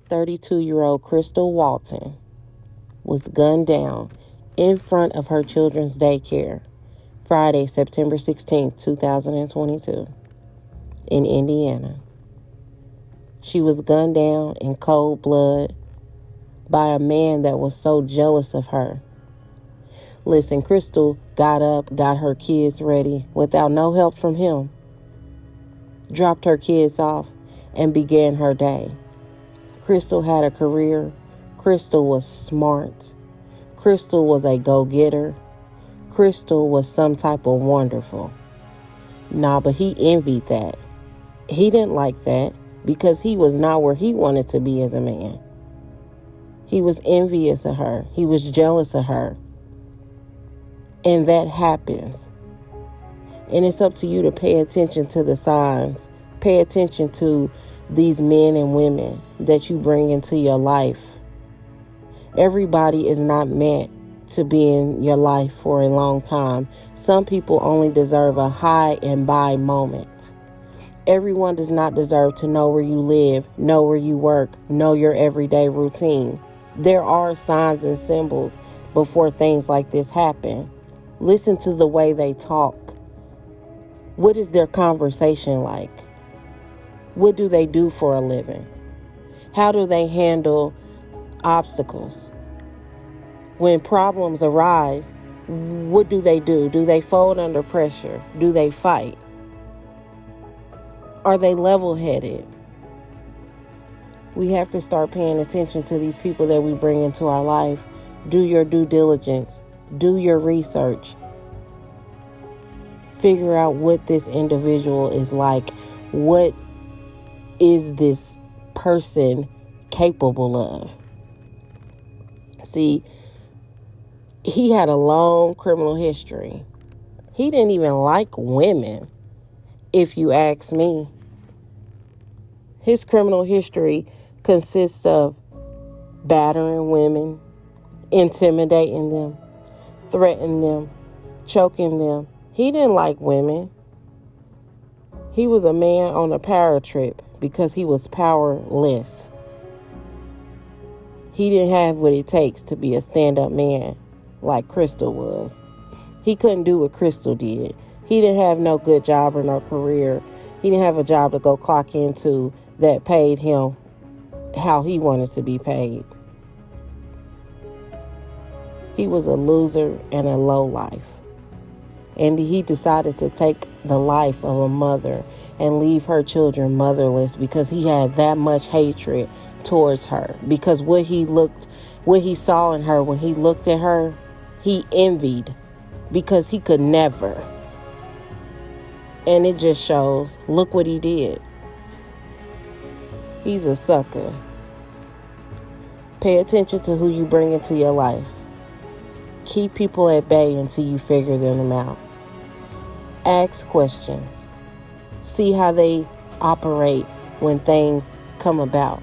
32-year-old Krystal Walton was gunned down in front of her children's daycare Friday, September 16, 2022, in Indiana. She was gunned down in cold blood by a man that was so jealous of her. Listen, Krystal got up, got her kids ready without no help from him, dropped her kids off, and began her day. Krystal had a career. Krystal was smart. Krystal was a go-getter. Krystal was some type of wonderful. But he envied that. He didn't like that because he was not where he wanted to be as a man. He was envious of her. He was jealous of her. And that happens. And it's up to you to pay attention to the signs. Pay attention to these men and women that you bring into your life. Everybody is not meant to be in your life for a long time. Some people only deserve a high and by moment. Everyone does not deserve to know where you live, know where you work, know your everyday routine. There are signs and symbols before things like this happen. Listen to the way they talk. What is their conversation like? What do they do for a living? How do they handle obstacles? When problems arise, what do they do? Do they fold under pressure? Do they fight? Are they level-headed? We have to start paying attention to these people that we bring into our life. Do your due diligence. Do your research. Figure out what this individual is like. What is this person capable of? See, he had a long criminal history. He didn't even like women, if you ask me. His criminal history consists of battering women, intimidating them, threatening them, choking them. He didn't like women. He was a man on a power trip because he was powerless. He didn't have what it takes to be a stand-up man like Krystal was. He couldn't do what Krystal did. He didn't have no good job or no career. He didn't have a job to go clock into that paid him how he wanted to be paid. He was a loser and a lowlife. And he decided to take the life of a mother and leave her children motherless because he had that much hatred towards her. Because what he saw in her, when he looked at her, he envied because he could never. And it just shows, look what he did. He's a sucker. Pay attention to who you bring into your life. Keep people at bay until you figure them out. Ask questions. See how they operate when things come about.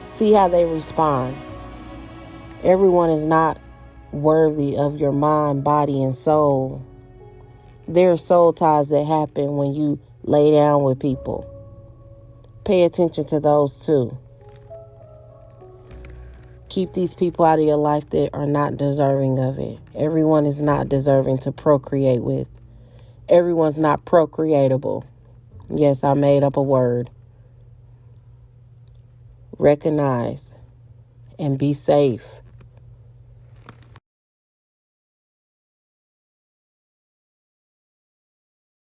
See how they respond. Everyone is not worthy of your mind, body, and soul. There are soul ties that happen when you lay down with people. Pay attention to those too. Keep these people out of your life that are not deserving of it. Everyone is not deserving to procreate with. Everyone's not procreatable. Yes, I made up a word. Recognize and be safe.